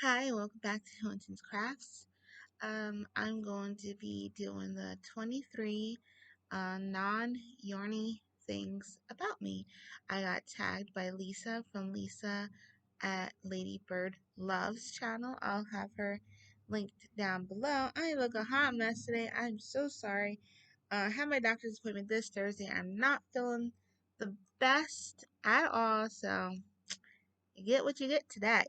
Hi, welcome back to Hunting's Crafts. I'm going to be doing the 23 non-yarny things about me. I got tagged by Lisa from Lisa at Lady Bird Loves channel. I'll have her linked down below. I look a hot mess today. I'm so sorry. I have my doctor's appointment this Thursday. I'm not feeling the best at all, so you get what you get today.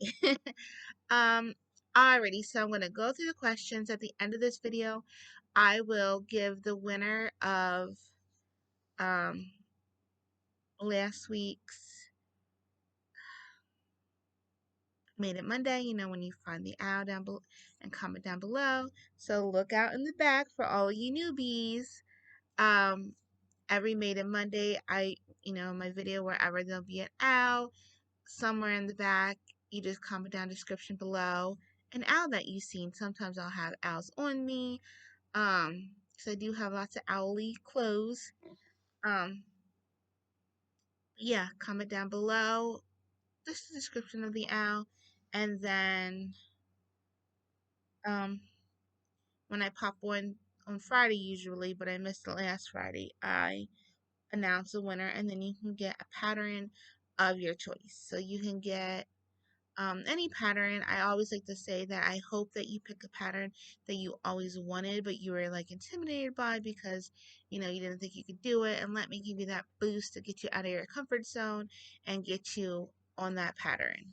Um, Alrighty, so I'm going to go through the questions at the end of this video. I will give the winner of um, last week's Made It Monday, when you find the owl down below and comment down below. So look out in the back for all you newbies. Um, every Made It Monday, my video wherever there'll be an owl, somewhere in the back, you just comment down description below an owl that you've seen. Sometimes I'll have owls on me. So I do have lots of owly clothes. Um, yeah, comment down below just the description of the owl, and then um, when I pop on Friday usually, but I missed the last Friday, I announce a winner, and then you can get a pattern of your choice. So you can get any pattern. I always like to say that I hope that you pick a pattern that you always wanted, but you were like intimidated by because you didn't think you could do it. And let me give you that boost to get you out of your comfort zone and get you on that pattern.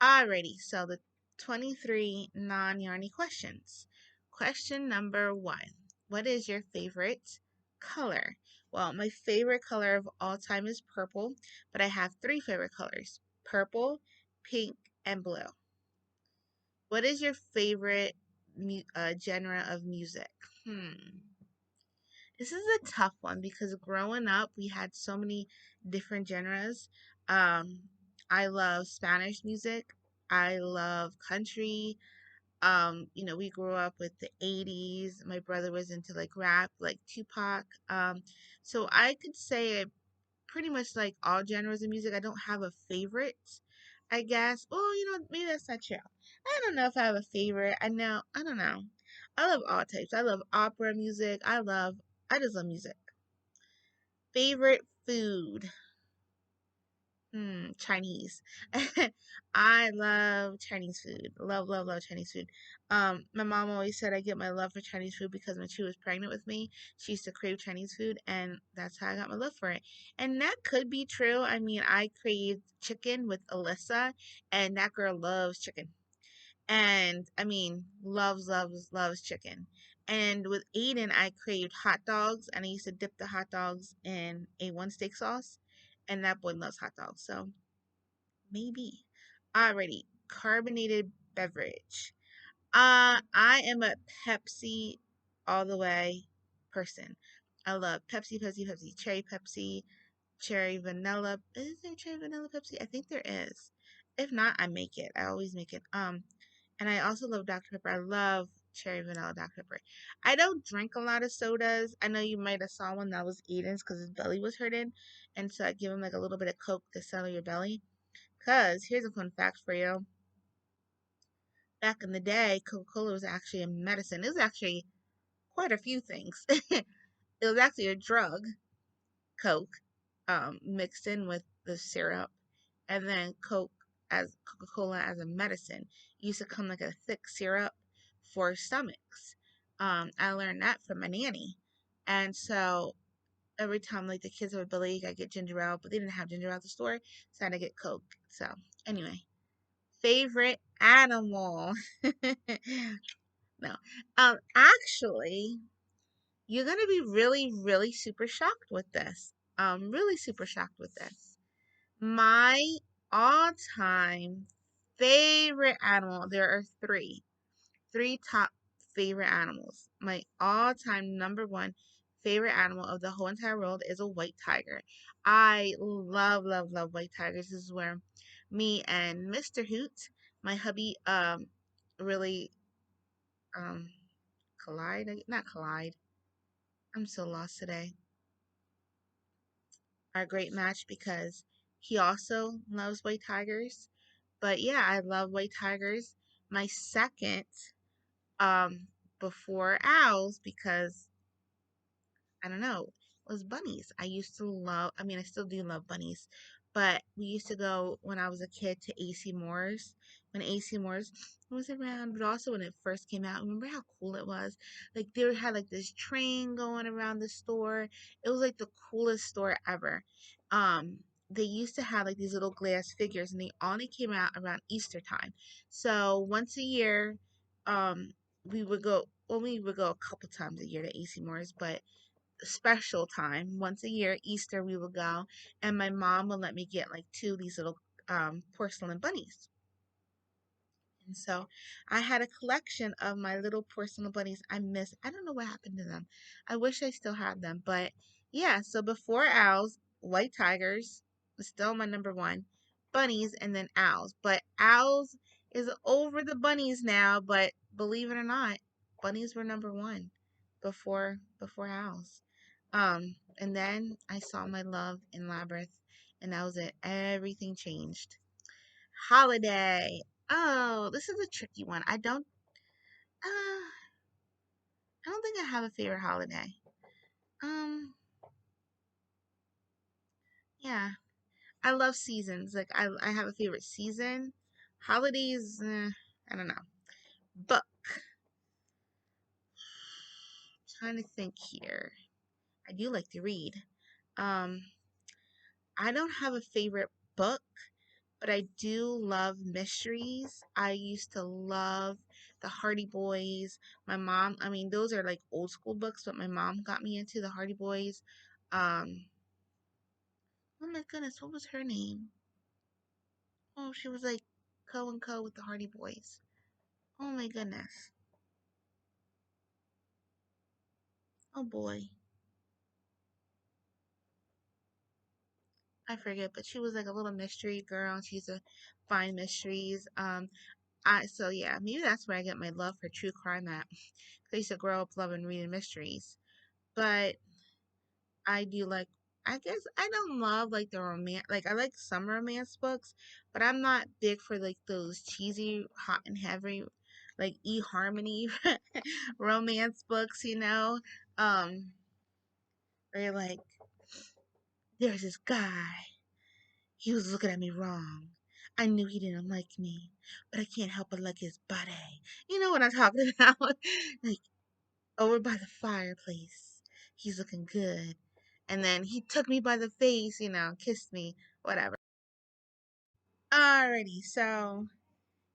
Alrighty, so the 23 non-yarny questions. Question number 1. What is your favorite color? Well, my favorite color of all time is purple, but I have 3 favorite colors: purple, pink, and blue. What is your favorite genre of music? This is a tough one because growing up, we had so many different genres. Um, I love Spanish music. I love country. We grew up with the 80s. My brother was into like rap, like Tupac. So I could say I pretty much like all genres of music. I don't have a favorite, I guess. Well, maybe that's not true. I don't know if I have a favorite. I don't know. I love all types. I love opera music. I just love music. Favorite food? Chinese. I love Chinese food. Love, love, love Chinese food. My mom always said I get my love for Chinese food because when she was pregnant with me, she used to crave Chinese food, and that's how I got my love for it. And that could be true. I mean, I craved chicken with Alyssa, and that girl loves chicken. And I mean, loves, loves, loves chicken. And with Aiden, I craved hot dogs, and I used to dip the hot dogs in A1 steak sauce, and that boy loves hot dogs. So maybe. Alrighty, carbonated beverage. I am a Pepsi all the way person. I love Pepsi, Pepsi, Pepsi, cherry Pepsi, cherry vanilla. Is there cherry vanilla Pepsi? I think there is. If not, I make it. I always make it. And I also love Dr. Pepper. I love cherry vanilla Dr. Pepper. I don't drink a lot of sodas. I know you might have saw one that was Eden's because his belly was hurting, and so I give him like a little bit of Coke to settle your belly. Because here's a fun fact for you. Back in the day, Coca-Cola was actually a medicine. It was actually quite a few things. It was actually a drug, Coke, mixed in with the syrup, and then Coca-Cola as a medicine. It used to come like a thick syrup for stomachs. I learned that from my nanny, and so every time like the kids have a belly, I get ginger ale, but they didn't have ginger ale at the store, so I had to get Coke. So anyway, favorite animal. No. Actually, you're gonna be really, really super shocked with this. Really super shocked with this. My all-time favorite animal, there are three top favorite animals. My all-time number one favorite animal of the whole entire world is a white tiger. I love, love, love white tigers. This is where me and Mr. Hoot, my hubby, really um not collide. I'm so lost today. Our great match because he also loves white tigers. But yeah, I love white tigers. My second, um, before owls, because I don't know, was bunnies. I used to love, I mean, I still do love bunnies, but we used to go when I was a kid to AC Moore's when AC Moore's was around, but also when it first came out. Remember how cool it was? Like they had like this train going around the store. It was like the coolest store ever. Um, they used to have like these little glass figures, and they only came out around Easter time. So once a year, we would go. Well, we would go a couple times a year to AC Moore's, but special time once a year, Easter, we would go, and my mom would let me get like two of these little porcelain bunnies. And so I had a collection of my little porcelain bunnies. I don't know what happened to them. I wish I still had them. But yeah, so before owls, white tigers was still my number one, bunnies, and then owls. But owls is over the bunnies now, but believe it or not, bunnies were number one before owls. And then I saw my love in Labyrinth, and that was it. Everything changed. Holiday. Oh, this is a tricky one. I don't think I have a favorite holiday. Um, yeah, I love seasons. Like I have a favorite season. Holidays, I don't know. Book. Trying to think here. I do like to read. Um, I don't have a favorite book, but I do love mysteries. I used to love the Hardy Boys. My mom, I mean, those are like old school books, but my mom got me into the Hardy Boys. Um, oh my goodness, what was her name? Oh, she was like co and co with the Hardy Boys. Oh my goodness. Oh boy. I forget, but she was like a little mystery girl. She used to find mysteries. So yeah, maybe that's where I get my love for true crime at. I used to grow up loving reading mysteries. But I do like, I guess I don't love like the romance, like I like some romance books, but I'm not big for like those cheesy, hot and heavy, like eHarmony romance books, you know? Um, where you're like, there's this guy, he was looking at me wrong. I knew he didn't like me, but I can't help but like his body. You know what I'm talking about? Like, over by the fireplace. He's looking good. And then he took me by the face, kissed me, whatever. Alrighty, so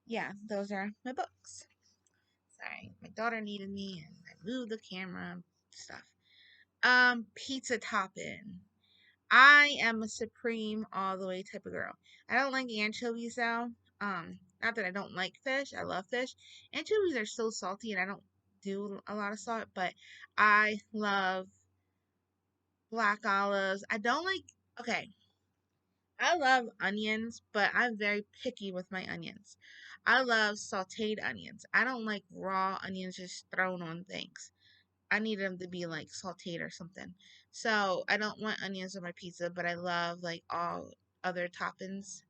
yeah, those are my books. Sorry, my daughter needed me and I moved the camera stuff. Pizza topping. I am a supreme all the way type of girl. I don't like anchovies though. Not that I don't like fish. I love fish. Anchovies are so salty and I don't do a lot of salt, but I love black olives. I don't like, okay, I love onions, but I'm very picky with my onions. I love sauteed onions. I don't like raw onions just thrown on things. I need them to be like sauteed or something. So I don't want onions on my pizza, but I love like all other toppings.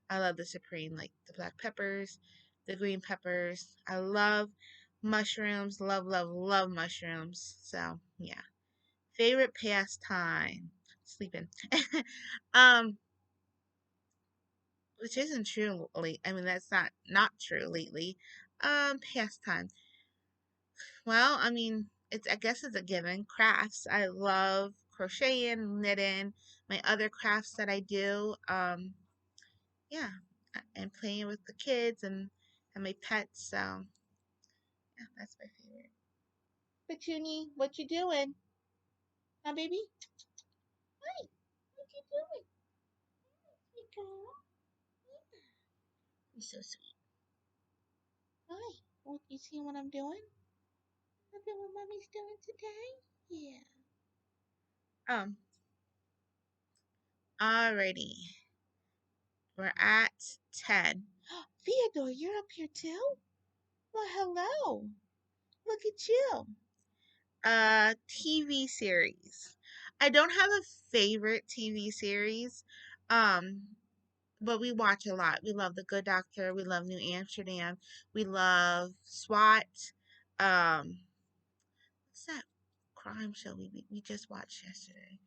I love the supreme, like the black peppers, the green peppers. I love mushrooms. Love, love, love mushrooms. So yeah. Favorite pastime? Sleeping. um, which isn't true. I mean, that's not true lately. Pastime. Well, I mean, I guess it's a given. Crafts. I love crocheting, knitting, my other crafts that I do. Yeah, and playing with the kids and my pets. So yeah, that's my favorite. Petunie, what you doing? Huh, baby? Hi. What you doing? Hey, girl. You're so sweet. Hi. Well, you see what I'm doing? Look at what mommy's doing today. Yeah. Um. Alrighty. We're at 10. Theodore, you're up here too? Well, hello. Look at you. TV series. I don't have a favorite TV series. Um, but we watch a lot. We love The Good Doctor. We love New Amsterdam. We love SWAT. What's that crime show we just watched yesterday?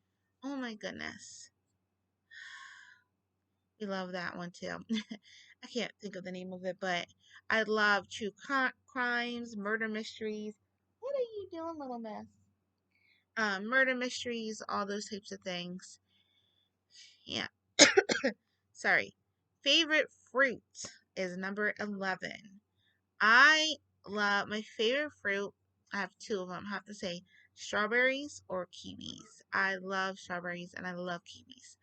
Oh my goodness. We love that one too. I can't think of the name of it, but I love true crimes, murder mysteries. What are you doing, little mess? Murder mysteries, all those types of things. Yeah. Sorry. Favorite fruit is number 11. I love my favorite fruit. I have two of them. I have to say strawberries or kiwis. I love strawberries and I love kiwis.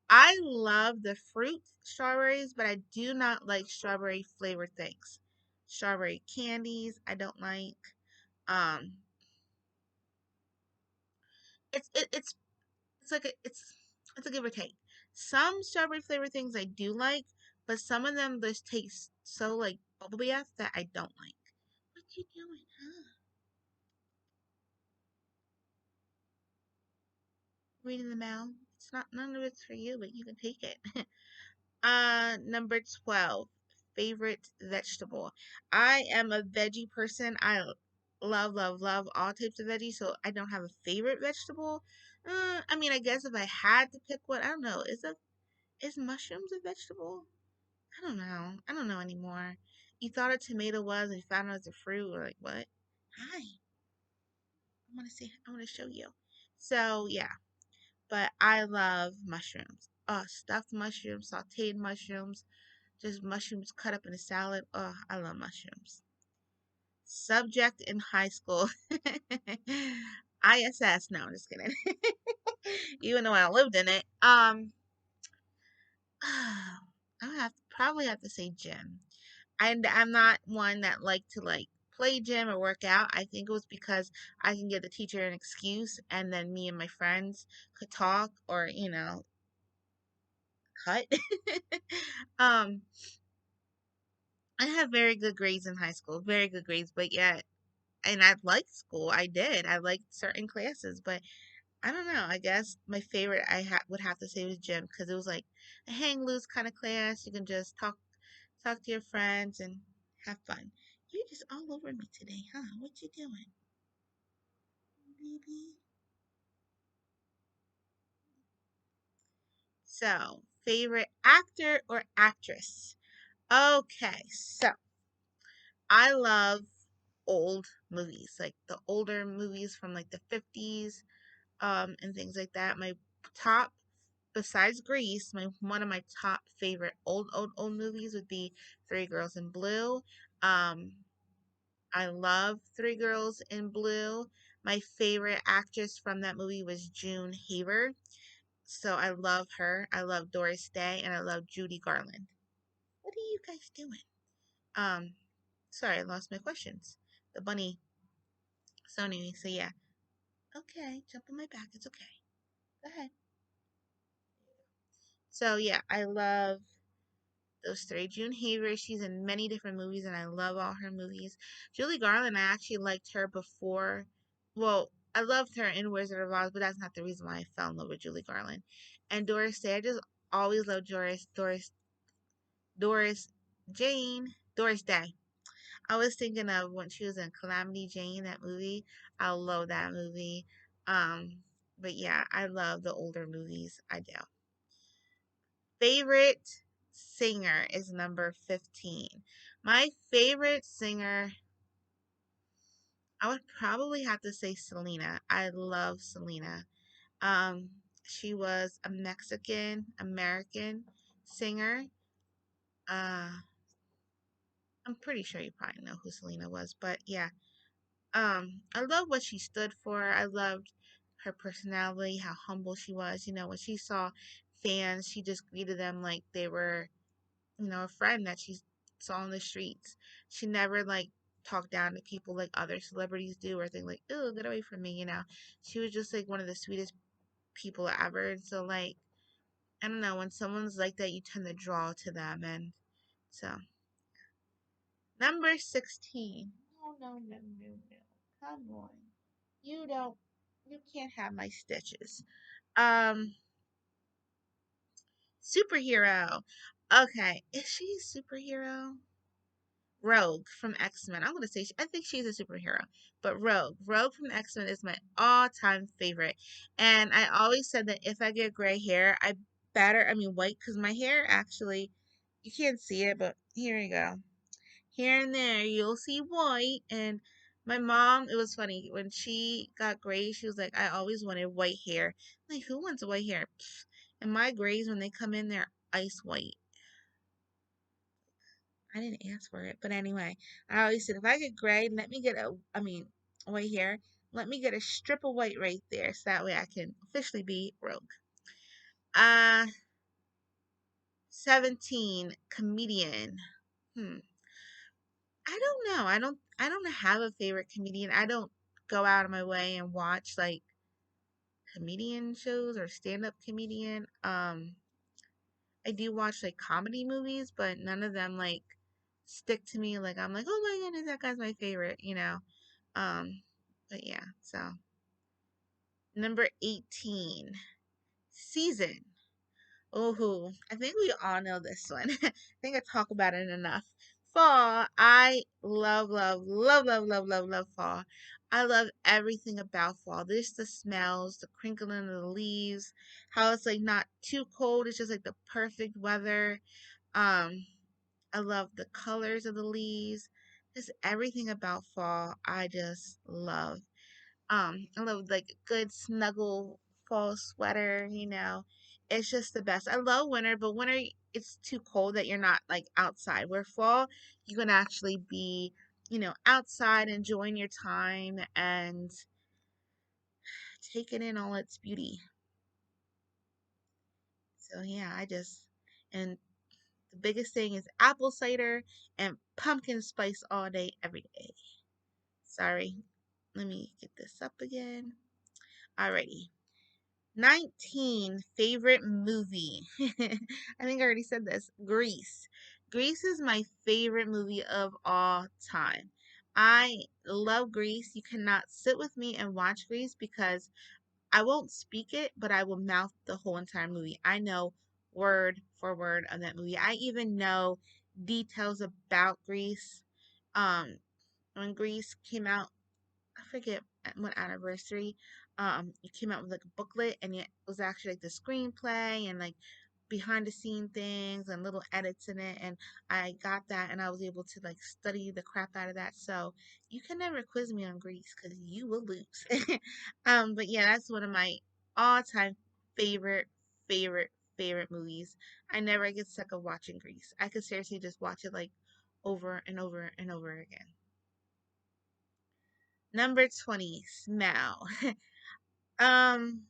I love the fruit strawberries, but I do not like strawberry flavored things. Strawberry candies, I don't like. Um, it's it's like it's a give or take. Some strawberry flavored things I do like, but some of them just taste so like bubbly ass that I don't like. What you doing, huh? Reading the mail. It's not none of it's for you, but you can take it. Number 12. Favorite vegetable. I am a veggie person. I love, love, love all types of veggies, so I don't have a favorite vegetable. I mean, I guess if I had to pick one, I don't know. Is mushrooms a vegetable? I don't know. I don't know anymore. You thought a tomato was, and you found out it's a fruit. Or like, what? Hi. I want to see. I want to show you. So yeah, but I love mushrooms. Stuffed mushrooms, sauteed mushrooms, just mushrooms cut up in a salad. Oh, I love mushrooms. Subject in high school. ISS. No, I'm just kidding. Even though I lived in it. I would probably have to say gym. I'm not one that like to like play gym or work out. I think it was because I can give the teacher an excuse and then me and my friends could talk or, cut. um, I have very good grades in high school, very good grades, but yeah, and I liked school. I did. I liked certain classes, but I don't know. I guess my favorite would have to say was gym because it was like a hang loose kind of class. You can just talk to your friends and have fun. You're just all over me today, huh? What you doing, baby? So, favorite actor or actress? Okay, so I love old movies, like the older movies from like the 50s, and things like that. My top, besides Grease, my one of my top favorite old movies would be Three Girls in Blue. Um, I love Three Girls in Blue. My favorite actress from that movie was June Haver. So I love her. I love Doris Day and I love Judy Garland. What are you guys doing? Um, sorry, I lost my questions. The bunny. So anyway, so yeah. Okay, jump on my back. It's okay. Go ahead. So yeah, I love those three. June Haver, she's in many different movies, and I love all her movies. Julie Garland, I actually liked her before. Well, I loved her in Wizard of Oz, but that's not the reason why I fell in love with Julie Garland. And Doris Day, I just always loved Doris Doris Day. I was thinking of when she was in Calamity Jane, that movie. I love that movie. Um, but yeah, I love the older movies. I do. Favorite singer is number 15. My favorite singer, I would probably have to say Selena. I love Selena. Um, she was a Mexican American singer. Uh, I'm pretty sure you probably know who Selena was, but yeah. I love what she stood for. I loved her personality, how humble she was. When she saw fans, she just greeted them like they were a friend that she saw on the streets. She never like talked down to people like other celebrities do or think like, "Oh, get away from me." She was just like one of the sweetest people ever. And so like, I don't know, when someone's like that, you tend to draw to them. And so, number 16. No, no, no, no, no. Come on. You don't, you can't have my stitches. Um, Superhero. Okay, is she a superhero? Rogue from X-Men. I'm gonna say I think she's a superhero, but Rogue from X-Men is my all-time favorite. And I always said that if I get gray hair, I mean white, because my hair actually, you can't see it, but here you go. Here and there, you'll see white. And my mom, it was funny when she got gray, she was like, I always wanted white hair. I'm like, who wants white hair? Pfft. And my grays, when they come in, they're ice white. I didn't ask for it, but anyway, I always said if I get gray, let me get I mean, white hair, let me get a strip of white right there, so that way I can officially be Rogue. Uh, 17, comedian. Hmm. I don't know. I don't have a favorite comedian. I don't go out of my way and watch like comedian shows or stand-up comedian. I do watch like comedy movies, but none of them like stick to me. Like I'm like, oh my goodness, that guy's my favorite, you know. Um, but yeah, so number 18, season. Oh, I think we all know this one. I think I talk about it enough. Fall. I love, love, love, love, love, love, love fall. I love everything about fall. There's the smells, the crinkling of the leaves, how it's like not too cold. It's just like the perfect weather. Um, I love the colors of the leaves. Just everything about fall. I just love. I love like good snuggle fall sweater, you know. It's just the best. I love winter, but winter it's too cold that you're not like outside. Where fall, you can actually be, outside enjoying your time and taking in all its beauty. So yeah, and the biggest thing is apple cider and pumpkin spice all day, every day. Sorry, let me get this up again. Alrighty. 19, favorite movie. I think I already said this. Grease. Grease is my favorite movie of all time. I love Grease. You cannot sit with me and watch Grease because I won't speak it, but I will mouth the whole entire movie. I know word for word of that movie. I even know details about Grease. Um, when Grease came out, I forget what anniversary. It came out with like a booklet, and it was actually like the screenplay and like behind the scene things and little edits in it. And I got that, and I was able to like study the crap out of that. So you can never quiz me on Grease because you will lose. But yeah, that's one of my all-time favorite, favorite, favorite movies. I never get sick of watching Grease. I could seriously just watch it like over and over and over again. Number 20, smell. Um,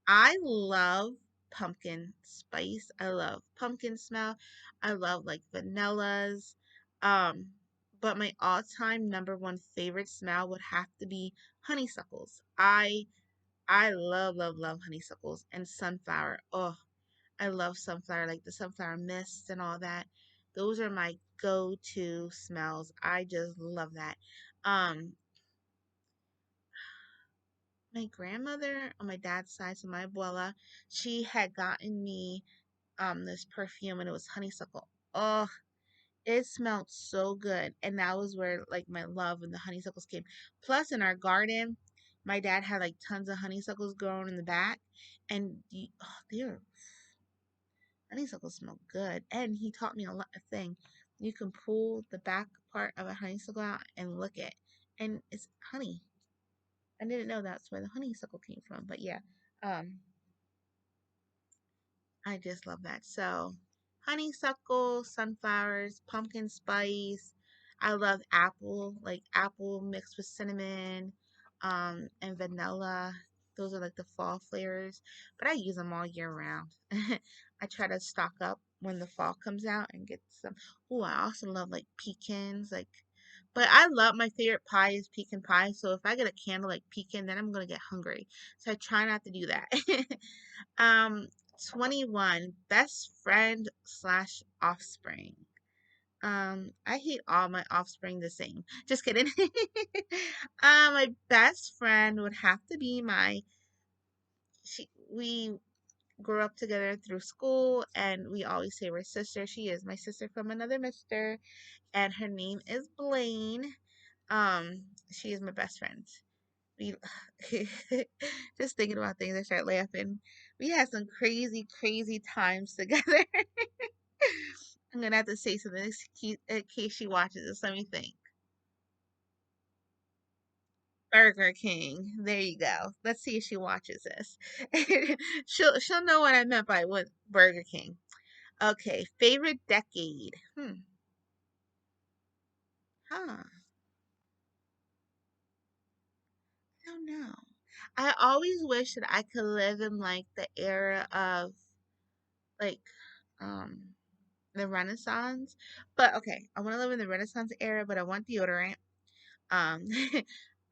I love pumpkin spice. I love pumpkin smell. I love like vanillas. Um, but my all-time number one favorite smell would have to be honeysuckles. I love, love, love honeysuckles and sunflower. Oh, I love sunflower, like the sunflower mist and all that. Those are my go-to smells. I just love that. Um, my grandmother on my dad's side, so my abuela, she had gotten me this perfume and it was honeysuckle. Oh, it smelled so good. And that was where like my love and the honeysuckles came. Plus in our garden, my dad had like tons of honeysuckles growing in the back and they're honeysuckles smell good. And he taught me a thing. You can pull the back part of a honeysuckle out and look it. And it's honey. I didn't know that's where the honeysuckle came from, but yeah. Um, I just love that. So, honeysuckle, sunflowers, pumpkin spice. I love apple, like apple mixed with cinnamon, and vanilla. Those are like the fall flavors, but I use them all year round. I try to stock up when the fall comes out and get some. Oh, I also love like pecans, like. But I love my favorite pie is pecan pie. So if I get a candle like pecan, then I'm gonna get hungry. So I try not to do that. Um, 21, best friend slash offspring. I hate all my offspring the same. Just kidding. My best friend would have to be my, we grew up together through school, and we always say we're sisters. She is my sister from another mister, and her name is Blaine. She is my best friend. We just thinking about things, I start laughing. We had some crazy, crazy times together. I'm gonna have to say something in case she watches this. Let me think. Burger King. There you go. Let's see if she watches this. She'll know what I meant by what Burger King. Okay, favorite decade. Huh. I don't know. I always wish that I could live in like the era of like um the Renaissance. But okay, I want to live in the Renaissance era, but I want deodorant. Um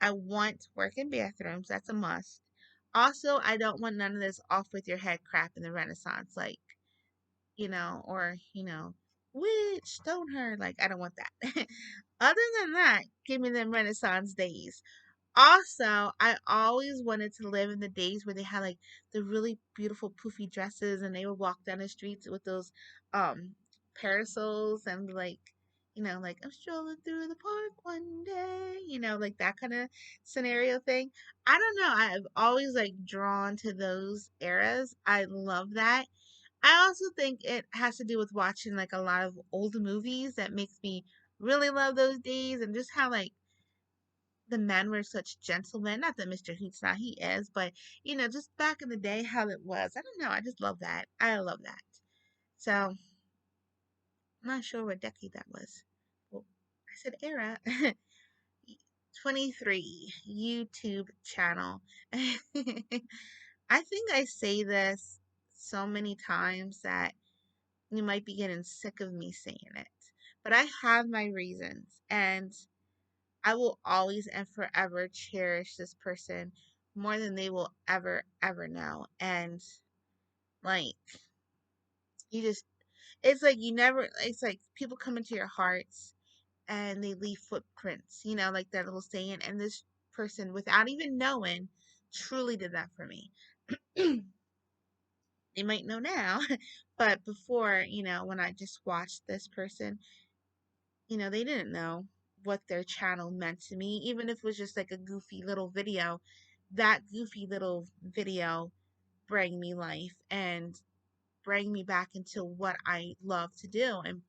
I want work in bathrooms. That's a must. Also, I don't want none of this off with your head crap in the Renaissance. Like, or, witch, stone her. Like, I don't want that. Other than that, give me them Renaissance days. Also, I always wanted to live in the days where they had like the really beautiful poofy dresses and they would walk down the streets with those um parasols and like, like I'm strolling through the park one day, like that kind of scenario thing. I don't know. I've always like drawn to those eras. I love that. I also think it has to do with watching like a lot of old movies that makes me really love those days and just how like the men were such gentlemen. Not that Mr. Hoots not he is, but just back in the day how it was. I don't know. I just love that. I love that. So I'm not sure what decade that was. Well, I said era. 23 YouTube channel. I think I say this so many times that you might be getting sick of me saying it. But I have my reasons, and I will always and forever cherish this person more than they will ever, ever know. And like, you just, it's like you never, it's like people come into your hearts and they leave footprints, like that little saying. And this person, without even knowing, truly did that for me. They might know now, but before, when I just watched this person, they didn't know what their channel meant to me, even if it was just like a goofy little video. That goofy little video bring me life and bring me back into what I love to do. And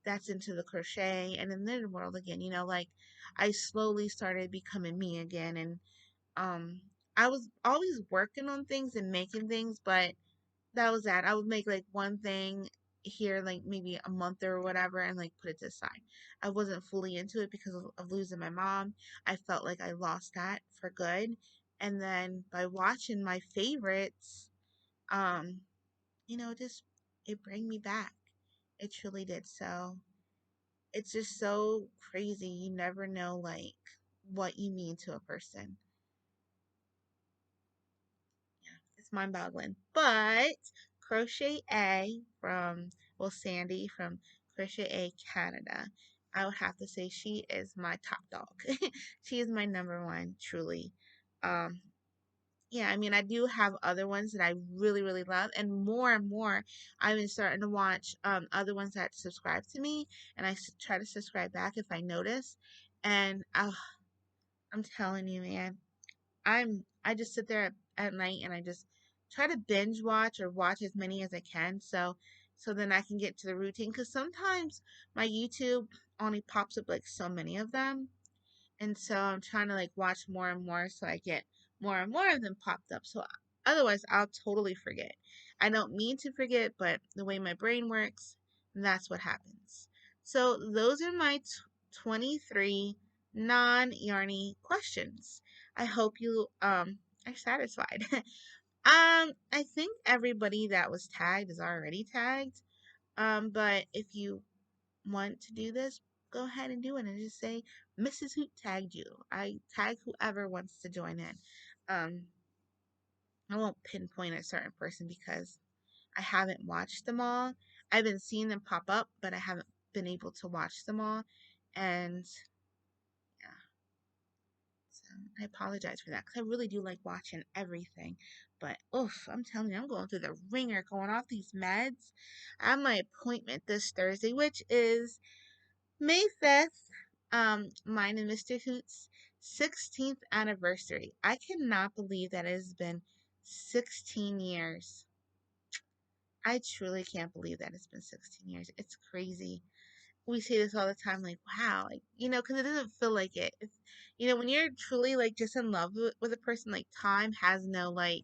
that's into the crochet and in the world again, like I slowly started becoming me again. And um, I was always working on things and making things, but that was that. I would make like one thing here, like maybe a month or whatever, and like put it to the side. I wasn't fully into it because of losing my mom. I felt like I lost that for good. And then by watching my favorites, um, just it bring me back. It truly did. So it's just so crazy. You never know like what you mean to a person. It's mind boggling. But Crochet A from, well, Sandy from Crochet A Canada, I would have to say she is my top dog. She is my number one, truly. Um, yeah, I mean, I do have other ones that I really, really love, and more, I've been starting to watch other ones that subscribe to me, and I try to subscribe back if I notice. And I'm telling you, man, I just sit there at night and I just try to binge watch or watch as many as I can so then I can get to the routine because sometimes my YouTube only pops up like so many of them, and so I'm trying to like watch more and more so I get more and more of them popped up. So otherwise I'll totally forget. I don't mean to forget, but the way my brain works, that's what happens. So those are my 23 non-yarny questions. I hope you are satisfied. I think everybody that was tagged is already tagged. But if you want to do this, go ahead and do it and just say Mrs. Hoot tagged you. I tag whoever wants to join in. Um, I won't pinpoint a certain person because I haven't watched them all. I've been seeing them pop up, but I haven't been able to watch them all. And yeah, so I apologize for that because I really do like watching everything. But oof, I'm telling you, I'm going through the ringer, going off these meds. I have my appointment this Thursday, which is May 5th. Mine and Mr. Hoot's 16th anniversary. I cannot believe that it has been 16 years. I truly can't believe that it's been 16 years. It's crazy. We say this all the time, like, wow, like, because it doesn't feel like it. When you're truly like just in love with a person, like time has no like,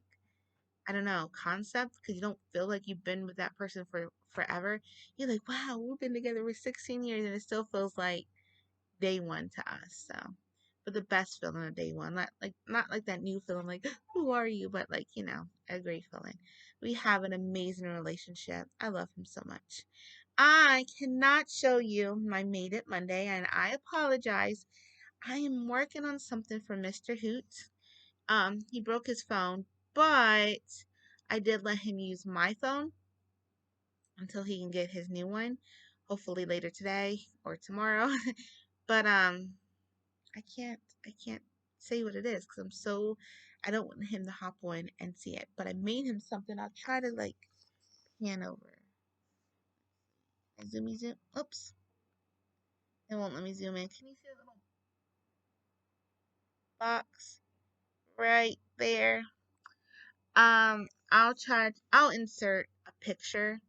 I don't know, concept because you don't feel like you've been with that person for forever. You're like, wow, we've been together for 16 years and it still feels like day one to us. So, but the best feeling of day one, not like that new feeling, like, who are you? But like, a great feeling. We have an amazing relationship. I love him so much. I cannot show you my Made It Monday, and I apologize. I am working on something for Mr. Hoot. He broke his phone, but I did let him use my phone until he can get his new one, hopefully later today or tomorrow. But I can't say what it is because I don't want him to hop on and see it. But I made him something. I'll try to like pan over. Zoomy zoom. Oops. It won't let me zoom in. Can you see a little box right there? I'll insert a picture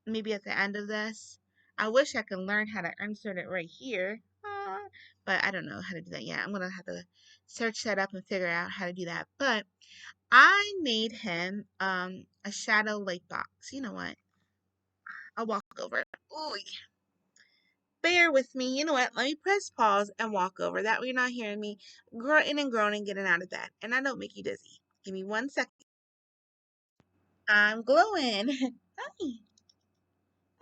maybe at the end of this. I wish I could learn how to insert it right here. But I don't know how to do that yet. I'm gonna have to search that up and figure out how to do that. But I made him a shadow light box. You know what? I'll walk over it. Ooh, bear with me. You know what? Let me press pause and walk over. That way you're not hearing me grunting and groaning getting out of bed. And I don't make you dizzy. Give me 1 second. I'm glowing. Hi.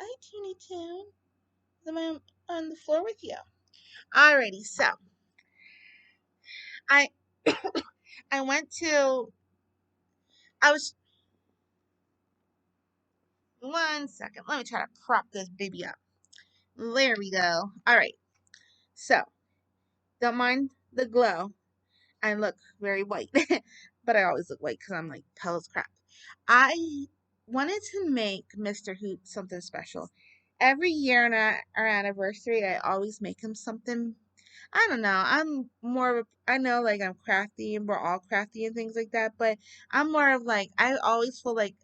Hi, Teeny Toon. I'm on the floor with you. Alrighty, so I I went to I was 1 second. Let me try to prop this baby up. There we go. Alright. So don't mind the glow. I look very white. But I always look white because I'm like pale as crap. I wanted to make Mr. Hoot something special. Every year on our anniversary, I always make him something. I don't know. I'm more of I know like I'm crafty and we're all crafty and things like that, but I'm more of like, I always feel like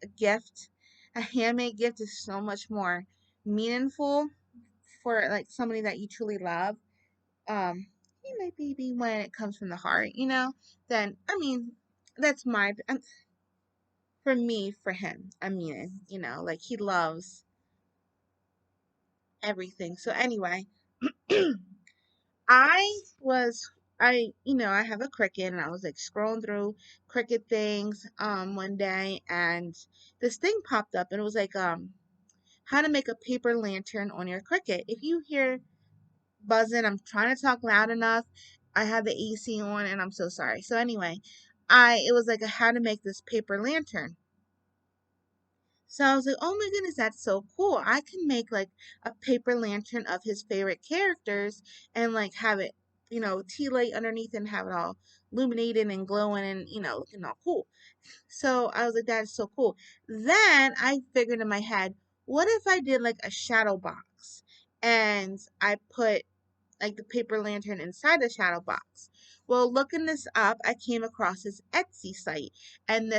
a handmade gift is so much more meaningful for like somebody that you truly love. He my baby when it comes from the heart, then I mean, that's for me, for him. I mean it, like he loves everything. So anyway, I was I have a Cricut and I was like scrolling through Cricut things one day and this thing popped up and it was like how to make a paper lantern on your Cricut. If you hear buzzing, I'm trying to talk loud enough. I have the AC on and I'm so sorry. So anyway, I it was like a how to make this paper lantern. So I was like, oh my goodness, that's so cool. I can make like a paper lantern of his favorite characters and like have it, tea light underneath and have it all illuminated and glowing and, looking all cool. So I was like, that is so cool. Then I figured in my head, what if I did like a shadow box and I put like the paper lantern inside the shadow box. Well, looking this up, I came across this Etsy site, and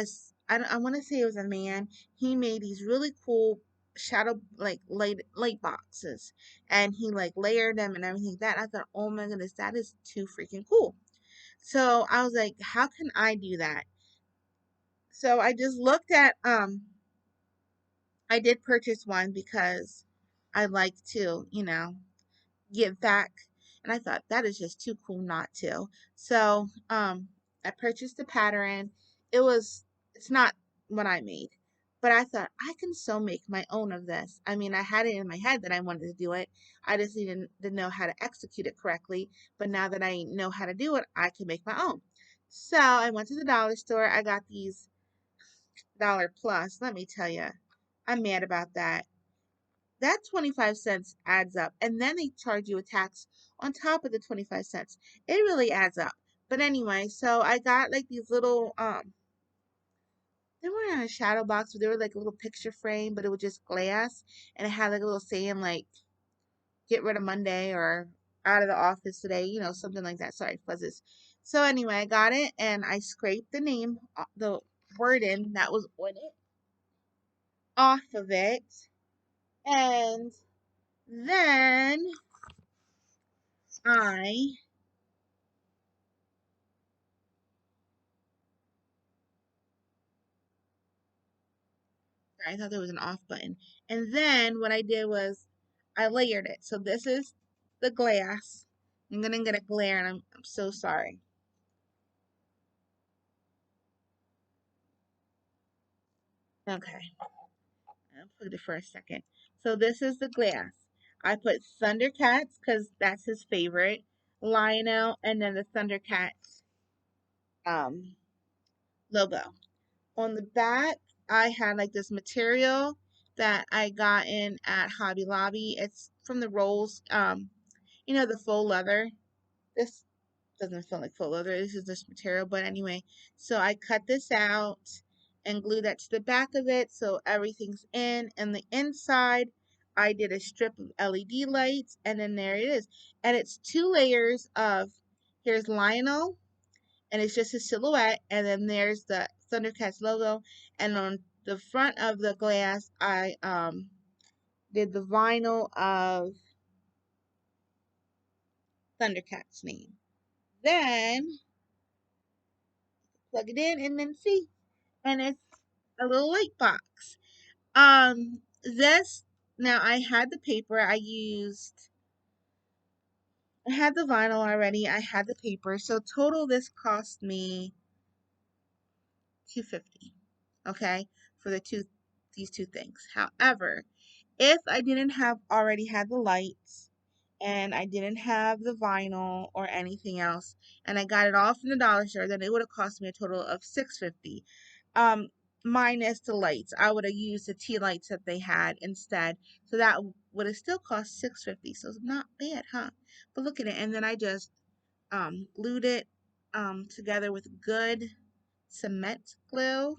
I want to say it was a man. He made these really cool shadow like light boxes, and he like layered them and everything like that. I thought, oh my goodness, that is too freaking cool. So I was like, how can I do that? So I just looked at I did purchase one because I like to, give back. And I thought that is just too cool not to. So I purchased the pattern. It's not what I made. But I thought I can so make my own of this. I mean, I had it in my head that I wanted to do it. I just needed to know how to execute it correctly. But now that I know how to do it, I can make my own. So I went to the dollar store. I got these dollar plus. Let me tell you, I'm mad about that. That 25 cents adds up, and then they charge you a tax on top of the 25 cents. It really adds up. But anyway, so I got like these little they weren't in a shadow box, but they were like a little picture frame, but it was just glass, and it had like a little saying like "Get rid of Monday" or "Out of the office today," something like that. Sorry, fuzzes. So anyway, I got it, and I scraped the name, the wording that was on it, off of it, and then I I thought there was an off button. And then what I did was I layered it. So this is the glass. I'm gonna get a glare, and I'm so sorry. Okay, I'll put it for a second. So this is the glass. I put Thundercats because that's his favorite. Lionel, and then the Thundercats um logo. On the back, I had like this material that I got in at Hobby Lobby. It's from the rolls, the faux leather. This doesn't feel like faux leather. This is just material, but anyway. So I cut this out and glued that to the back of it so everything's in. And the inside, I did a strip of LED lights, and then there it is. And it's two layers of, here's Lionel, and it's just a silhouette, and then there's the Thundercats logo, and on the front of the glass, I did the vinyl of Thundercats name. Then plug it in and then see, and it's a little light box. This now I had the paper. I had the vinyl already. I had the paper. So total, this cost me $250. Okay, for these two things. However, if I didn't have already had the lights and I didn't have the vinyl or anything else, and I got it all from the dollar store, then it would have cost me a total of $650. Um, Minus the lights. I would have used the tea lights that they had instead. So that would have still cost $650. So it's not bad, huh? But look at it. And then I just glued it together with good cement glue,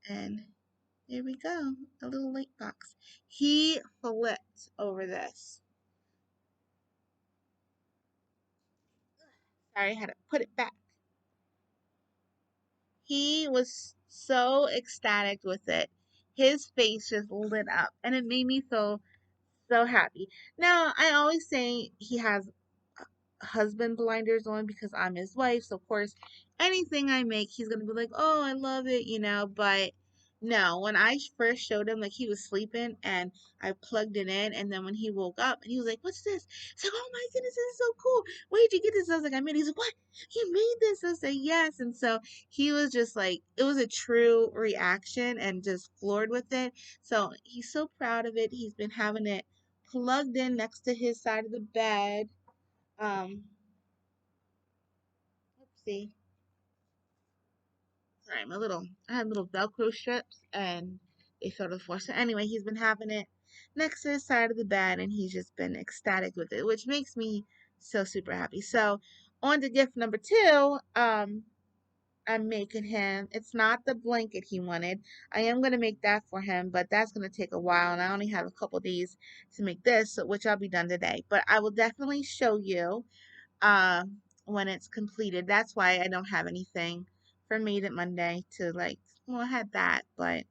and there we go, a little light box. He flipped over this. Sorry, I had to put it back. He was so ecstatic with it. His face just lit up, and it made me so happy. Now, I always say he has husband blinders on because I'm his wife. So, of course, anything I make, he's going to be like, oh, I love it. But no, when I first showed him, like, he was sleeping and I plugged it in. And then when he woke up and he was like, what's this? It's like, oh my goodness, this is so cool. Where'd you get this? I was like, I made it. He's like, what? You made this? I said, yes. And so he was just like, it was a true reaction and just floored with it. So he's so proud of it. He's been having it plugged in next to his side of the bed. Let's see. Sorry, I had little Velcro strips and they fell to the floor. So anyway, he's been having it next to his side of the bed and he's just been ecstatic with it, which makes me so super happy. So on to gift number two, I'm making him, it's not the blanket he wanted. I am going to make that for him, but that's going to take a while and I only have a couple days to make this, which I'll be done today. But I will definitely show you uh, when it's completed. That's why I don't have anything for Made It Monday to like, well, I had that, but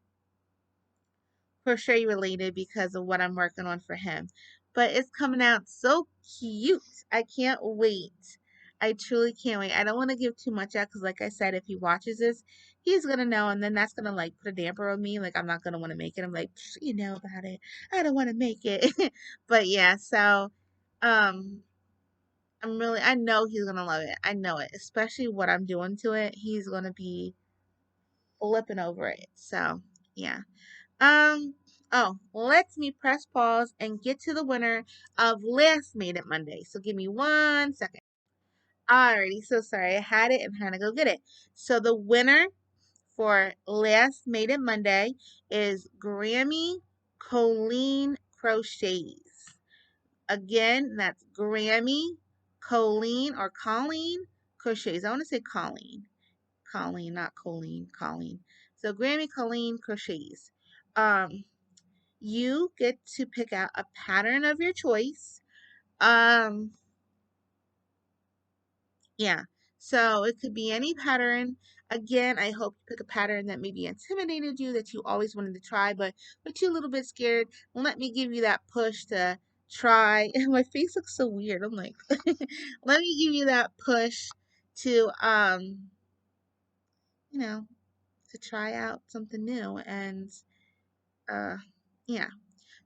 crochet related because of what I'm working on for him. But it's coming out so cute. I can't wait. I truly can't wait. I don't want to give too much out because, like I said, if he watches this, he's gonna know, and then that's gonna like put a damper on me. Like I'm not gonna want to make it. I'm like, you know about it. I don't want to make it. But yeah, so um, I know he's gonna love it. I know it, especially what I'm doing to it. He's gonna be flipping over it. So yeah. Um, oh, let me press pause and get to the winner of last Made It Monday. So give me 1 second. Alrighty, so sorry, I had it and had to go get it. So the winner for last Made It Monday is Grammy Colleen Crochets. Again, that's Grammy Colleen or Colleen crochets. I want to say Colleen. Colleen, not Colleen, Colleen. So Grammy Colleen crochets. Um, you get to pick out a pattern of your choice. Um, yeah. So it could be any pattern. Again, I hope you pick a pattern that maybe intimidated you, that you always wanted to try, but you're a little bit scared. Let me give you that push to try. My face looks so weird. I'm like, let me give you that push to you know, to try out something new. And uh yeah.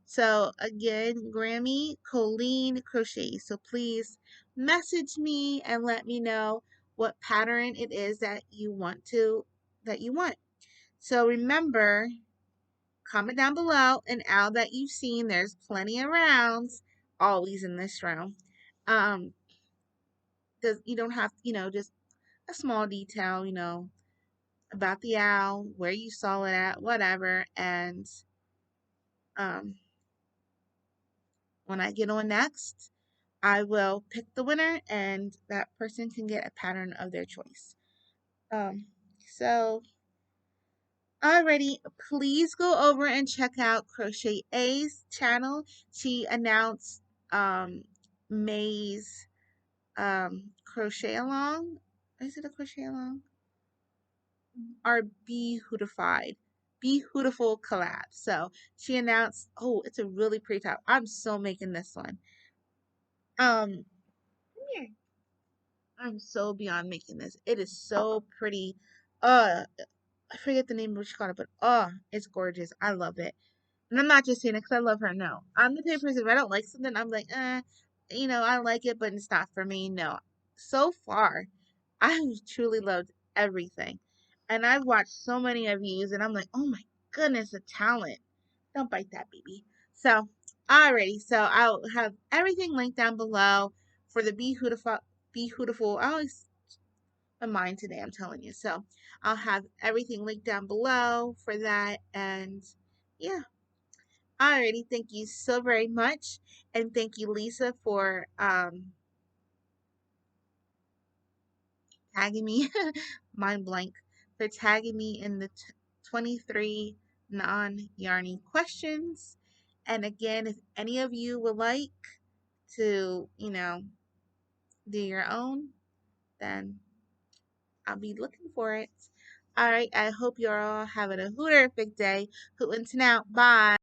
So again, Grammy Colleen Crochet. So please message me and let me know what pattern it is that you want. So remember, comment down below an owl that you've seen. There's plenty of rounds always in this room. Um, does you don't have, just a small detail, about the owl, where you saw it at, whatever, and um when I get on next, I will pick the winner and that person can get a pattern of their choice. Um, so alrighty, please go over and check out Crochet A's channel. She announced May's crochet along. Is it a crochet along? Our Beehootiful collab. So she announced, oh, it's a really pretty top. I'm so making this one. Come here. I'm so beyond making this. It is so pretty. I forget the name of what she called it, but it's gorgeous. I love it. And I'm not just saying it because I love her. No, I'm the type of person, if I don't like something, I'm like, I like it, but it's not for me. No. So far, I've truly loved everything. And I've watched so many of yous, and I'm like, oh my goodness, the talent. Don't bite that, baby. So, alrighty. So I'll have everything linked down below for the Beehootiful. I always my mind today, I'm telling you. So I'll have everything linked down below for that. And yeah. Alrighty, thank you so very much. And thank you, Lisa, for tagging me, mind blank, for tagging me in the 23 non-yarny questions. And again, if any of you would like to, do your own, then I'll be looking for it. All right, I hope you're all having a hooterific day. Hootin' out. Bye.